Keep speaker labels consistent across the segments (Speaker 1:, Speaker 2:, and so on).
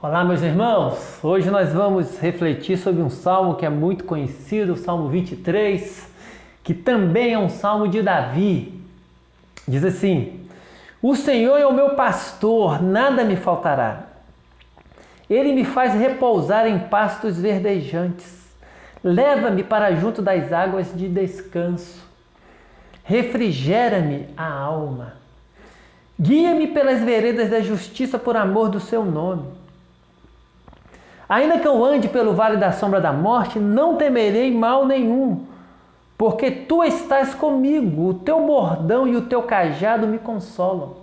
Speaker 1: Olá, meus irmãos! Hoje nós vamos refletir sobre um salmo que é muito conhecido, o Salmo 23, que também é um salmo de Davi. Diz assim: O Senhor é o meu pastor, nada me faltará. Ele me faz repousar em pastos verdejantes. Leva-me para junto das águas de descanso. Refrigera-me a alma. Guia-me pelas veredas da justiça por amor do seu nome. Ainda que eu ande pelo vale da sombra da morte, não temerei mal nenhum, porque tu estás comigo, o teu bordão e o teu cajado me consolam.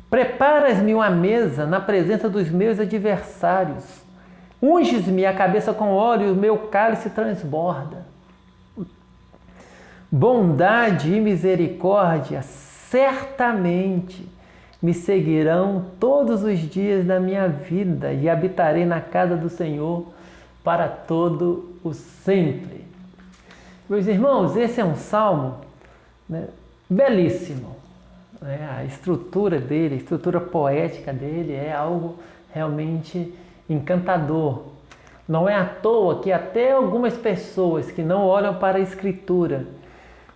Speaker 1: Preparas-me uma mesa na presença dos meus adversários. Unges-me a cabeça com óleo e o meu cálice transborda. Bondade e misericórdia certamente me seguirão todos os dias da minha vida e habitarei na casa do Senhor para todo o sempre. Meus irmãos, esse é um salmo, belíssimo. A estrutura dele, a estrutura poética dele é algo realmente encantador. Não é à toa que até algumas pessoas que não olham para a Escritura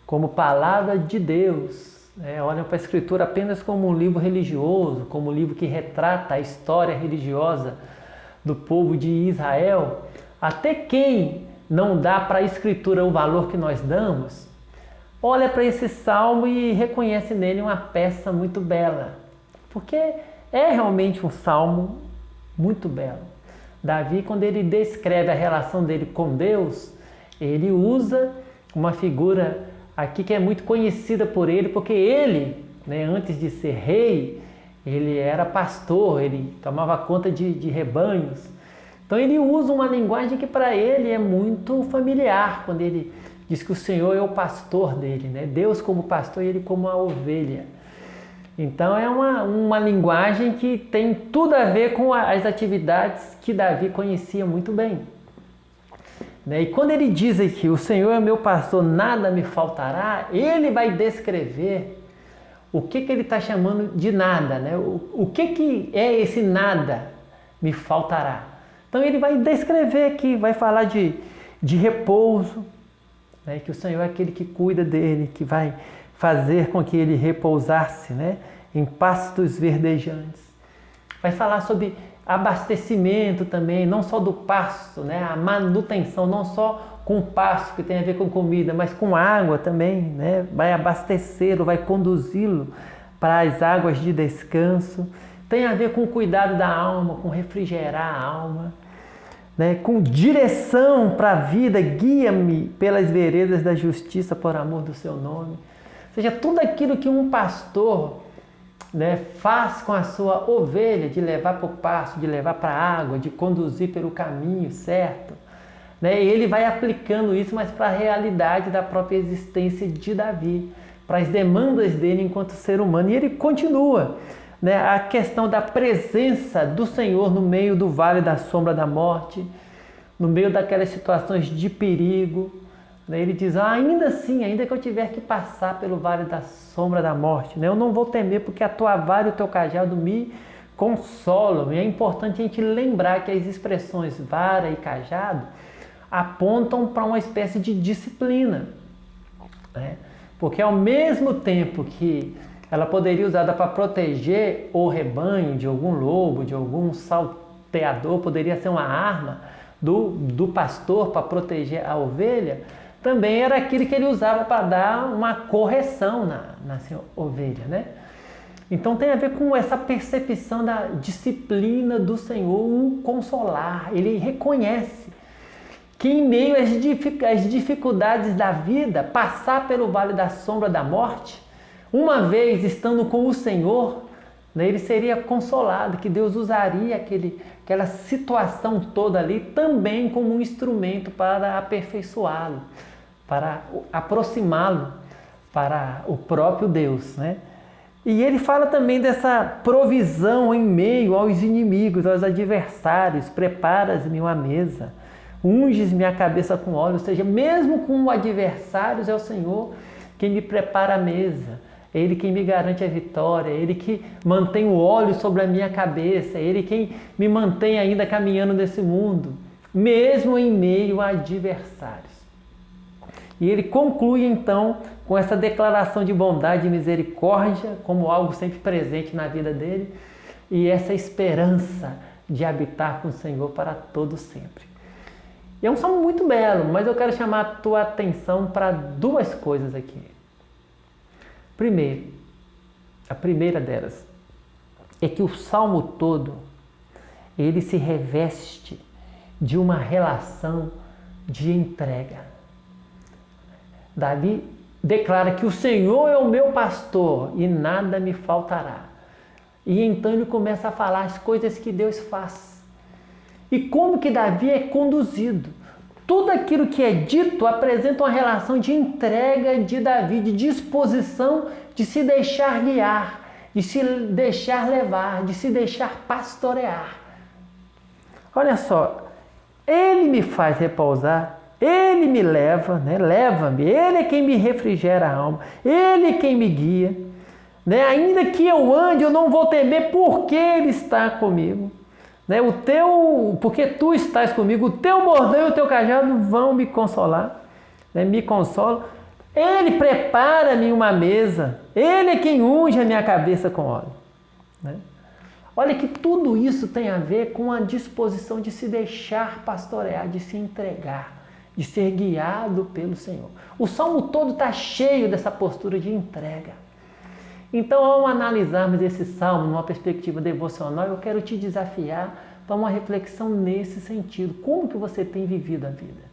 Speaker 1: como palavra de Deus, olham para a Escritura apenas como um livro religioso, como um livro que retrata a história religiosa do povo de Israel. Até quem não dá para a Escritura o valor que nós damos, olha para esse salmo e reconhece nele uma peça muito bela, porque é realmente um salmo muito belo. Davi, quando ele descreve a relação dele com Deus, ele usa uma figura aqui que é muito conhecida por ele, porque ele, antes de ser rei, ele era pastor, ele tomava conta de rebanhos. Então ele usa uma linguagem que para ele é muito familiar, quando ele diz que o Senhor é o pastor dele, Deus como pastor e ele como a ovelha. Então é uma linguagem que tem tudo a ver com as atividades que Davi conhecia muito bem. E quando ele diz aqui, o Senhor é meu pastor, nada me faltará, ele vai descrever o que ele está chamando de nada, o que é esse nada me faltará. Então ele vai descrever aqui, vai falar de repouso, que o Senhor é aquele que cuida dele, que vai fazer com que ele repousasse em pastos verdejantes. Vai falar sobre abastecimento também, não só do pasto, a manutenção, não só com o pasto que tem a ver com comida, mas com água também, vai abastecê-lo, vai conduzi-lo para as águas de descanso. Tem a ver com o cuidado da alma, com refrigerar a alma, com direção para a vida, guia-me pelas veredas da justiça por amor do seu nome. Ou seja, tudo aquilo que um pastor faz com a sua ovelha, de levar para o pasto, de levar para a água, de conduzir pelo caminho certo. Ele vai aplicando isso, mas para a realidade da própria existência de Davi, para as demandas dele enquanto ser humano. E ele continua, a questão da presença do Senhor no meio do vale da sombra da morte, no meio daquelas situações de perigo. Ele diz, ainda assim, ainda que eu tiver que passar pelo vale da sombra da morte, eu não vou temer, porque a tua vara e o teu cajado me consolam. E é importante a gente lembrar que as expressões vara e cajado apontam para uma espécie de disciplina. Porque ao mesmo tempo que ela poderia ser usada para proteger o rebanho de algum lobo, de algum salteador, poderia ser uma arma do pastor para proteger a ovelha, também era aquilo que ele usava para dar uma correção na sua ovelha, Então tem a ver com essa percepção da disciplina do Senhor, o consolar. Ele reconhece que em meio às dificuldades da vida, passar pelo vale da sombra da morte, uma vez estando com o Senhor, ele seria consolado, que Deus usaria aquela situação toda ali também como um instrumento para aperfeiçoá-lo, para aproximá-lo para o próprio Deus, E ele fala também dessa provisão em meio aos inimigos, aos adversários. Preparas-me uma mesa, unges-me a cabeça com óleo. Ou seja, mesmo com adversários, é o Senhor quem me prepara a mesa. é Ele quem me garante a vitória, é Ele que mantém o óleo sobre a minha cabeça, é Ele quem me mantém ainda caminhando nesse mundo, mesmo em meio a adversários. E ele conclui então com essa declaração de bondade e misericórdia como algo sempre presente na vida dele e essa esperança de habitar com o Senhor para todo sempre. E é um salmo muito belo, mas eu quero chamar a tua atenção para duas coisas aqui. Primeiro, a primeira delas é que o salmo todo ele se reveste de uma relação de entrega. Davi declara que o Senhor é o meu pastor e nada me faltará. E então ele começa a falar as coisas que Deus faz. E como que Davi é conduzido. Tudo aquilo que é dito apresenta uma relação de entrega de Davi, de disposição de se deixar guiar, de se deixar levar, de se deixar pastorear. Olha só, ele me faz repousar, ele me leva, leva-me, ele é quem me refrigera a alma, ele é quem me guia. Ainda que eu ande, eu não vou temer, porque ele está comigo. Porque tu estás comigo, o teu bordão e o teu cajado vão me consolar, me consolam. Ele prepara-me uma mesa, ele é quem unge a minha cabeça com óleo. Olha que tudo isso tem a ver com a disposição de se deixar pastorear, de se entregar, de ser guiado pelo Senhor. O salmo todo está cheio dessa postura de entrega. Então, ao analisarmos esse salmo numa perspectiva devocional, eu quero te desafiar para uma reflexão nesse sentido. Como que você tem vivido a vida?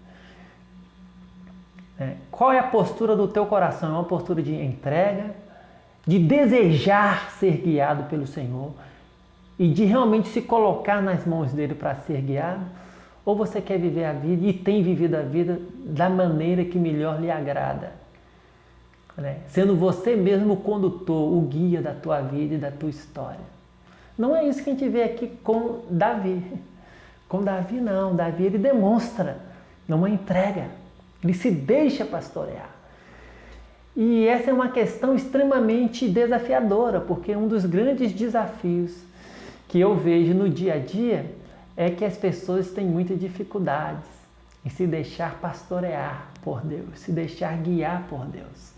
Speaker 1: Qual é a postura do teu coração? É uma postura de entrega, de desejar ser guiado pelo Senhor e de realmente se colocar nas mãos dele para ser guiado? Ou você quer viver a vida e tem vivido a vida da maneira que melhor lhe agrada? Sendo você mesmo o condutor, o guia da tua vida e da tua história. Não é isso que a gente vê aqui com Davi. Com Davi não, Davi ele demonstra uma entrega, ele se deixa pastorear. E essa é uma questão extremamente desafiadora, porque um dos grandes desafios que eu vejo no dia a dia é que as pessoas têm muitas dificuldades em se deixar pastorear por Deus, se deixar guiar por Deus.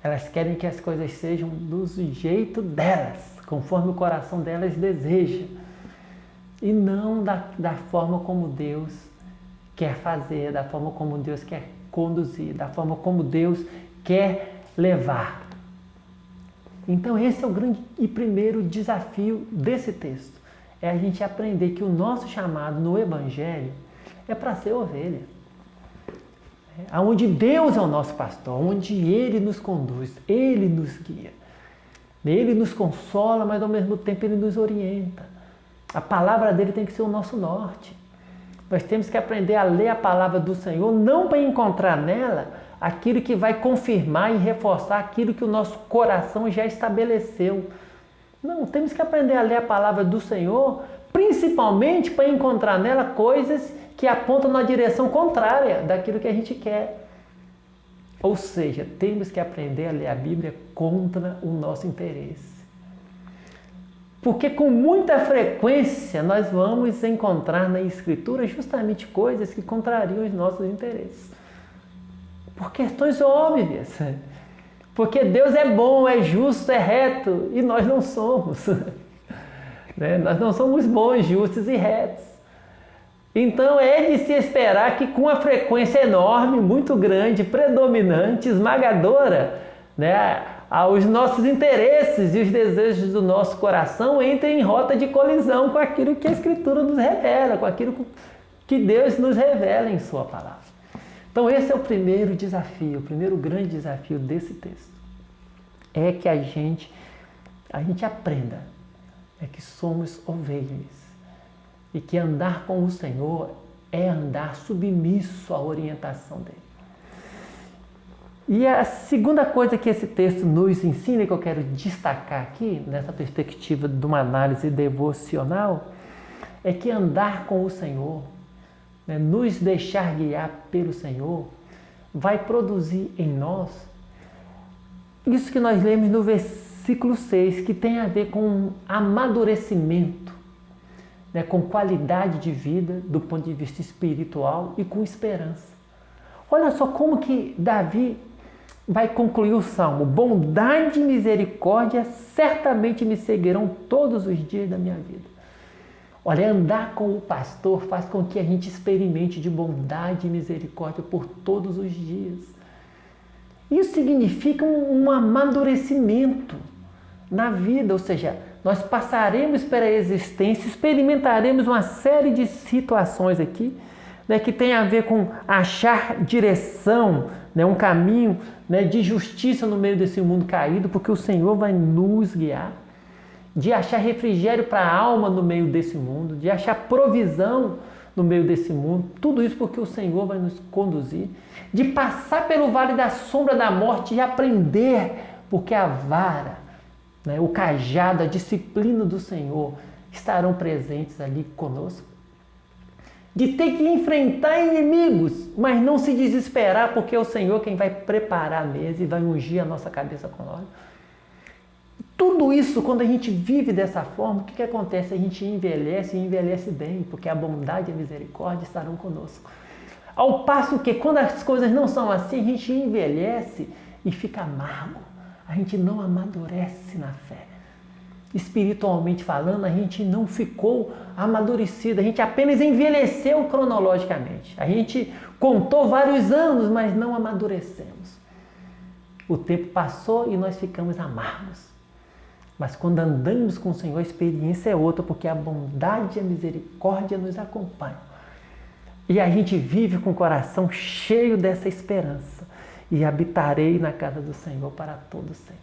Speaker 1: Elas querem que as coisas sejam do jeito delas, conforme o coração delas deseja. E não da forma como Deus quer fazer, da forma como Deus quer conduzir, da forma como Deus quer levar. Então esse é o grande e primeiro desafio desse texto. É a gente aprender que o nosso chamado no Evangelho é para ser ovelha. Onde Deus é o nosso pastor, onde Ele nos conduz, Ele nos guia. Ele nos consola, mas ao mesmo tempo Ele nos orienta. A palavra dele tem que ser o nosso norte. Nós temos que aprender a ler a palavra do Senhor, não para encontrar nela aquilo que vai confirmar e reforçar aquilo que o nosso coração já estabeleceu. Não, temos que aprender a ler a palavra do Senhor, principalmente para encontrar nela coisas que apontam na direção contrária daquilo que a gente quer. Ou seja, temos que aprender a ler a Bíblia contra o nosso interesse. Porque com muita frequência nós vamos encontrar na Escritura justamente coisas que contrariam os nossos interesses. Por questões óbvias. Porque Deus é bom, é justo, é reto e nós não somos. Nós não somos bons, justos e retos. Então é de se esperar que com uma frequência enorme, muito grande, predominante, esmagadora, os nossos interesses e os desejos do nosso coração entrem em rota de colisão com aquilo que a Escritura nos revela, com aquilo que Deus nos revela em Sua palavra. Então esse é o primeiro desafio, o primeiro grande desafio desse texto. É que a gente aprenda que somos ovelhas. E que andar com o Senhor é andar submisso à orientação dele. E a segunda coisa que esse texto nos ensina, que eu quero destacar aqui, nessa perspectiva de uma análise devocional, é que andar com o Senhor, nos deixar guiar pelo Senhor, vai produzir em nós isso que nós lemos no versículo 6, que tem a ver com amadurecimento, né, com qualidade de vida do ponto de vista espiritual e com esperança. Olha só como que Davi vai concluir o salmo. Bondade e misericórdia certamente me seguirão todos os dias da minha vida. Olha, andar com o pastor faz com que a gente experimente de bondade e misericórdia por todos os dias. Isso significa um amadurecimento na vida, ou seja, nós passaremos pela existência, experimentaremos uma série de situações aqui, né, que tem a ver com achar direção, né, um caminho, né, de justiça no meio desse mundo caído, porque o Senhor vai nos guiar, de achar refrigério para a alma no meio desse mundo, de achar provisão no meio desse mundo, tudo isso porque o Senhor vai nos conduzir, de passar pelo vale da sombra da morte e aprender, porque a vara, né, o cajado, a disciplina do Senhor estarão presentes ali conosco. De ter que enfrentar inimigos, mas não se desesperar, porque é o Senhor quem vai preparar a mesa e vai ungir a nossa cabeça com óleo. Tudo isso, quando a gente vive dessa forma, o que acontece? A gente envelhece e envelhece bem, porque a bondade e a misericórdia estarão conosco. Ao passo que, quando as coisas não são assim, a gente envelhece e fica amargo. A gente não amadurece na fé. Espiritualmente falando, a gente não ficou amadurecido, a gente apenas envelheceu cronologicamente. A gente contou vários anos, mas não amadurecemos. O tempo passou e nós ficamos amargos. Mas quando andamos com o Senhor, a experiência é outra, porque a bondade e a misericórdia nos acompanham. E a gente vive com o coração cheio dessa esperança. E habitarei na casa do Senhor para todo sempre.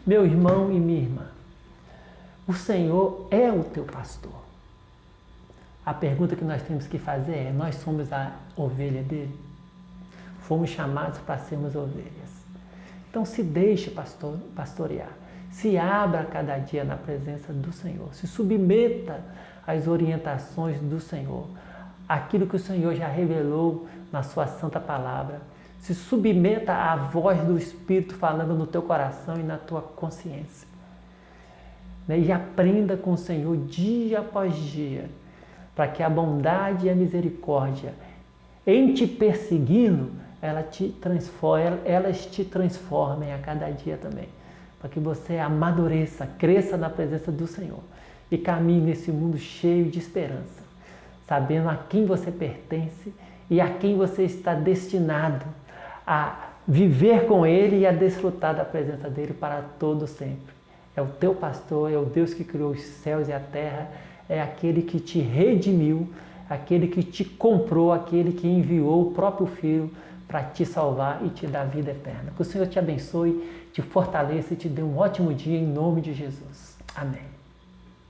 Speaker 1: Meu irmão e minha irmã, o Senhor é o teu pastor. A pergunta que nós temos que fazer é: nós somos a ovelha dele? Fomos chamados para sermos ovelhas. Então se deixe pastorear. Se abra cada dia na presença do Senhor. Se submeta às orientações do Senhor. Aquilo que o Senhor já revelou na sua santa palavra. Se submeta à voz do Espírito falando no teu coração e na tua consciência. E aprenda com o Senhor dia após dia, para que a bondade e a misericórdia, em te perseguindo, elas te transformem a cada dia também. Para que você amadureça, cresça na presença do Senhor e caminhe nesse mundo cheio de esperança, sabendo a quem você pertence e a quem você está destinado a viver com Ele e a desfrutar da presença dEle para todo sempre. É o teu pastor, é o Deus que criou os céus e a terra, é aquele que te redimiu, aquele que te comprou, aquele que enviou o próprio Filho para te salvar e te dar vida eterna. Que o Senhor te abençoe, te fortaleça e te dê um ótimo dia em nome de Jesus. Amém.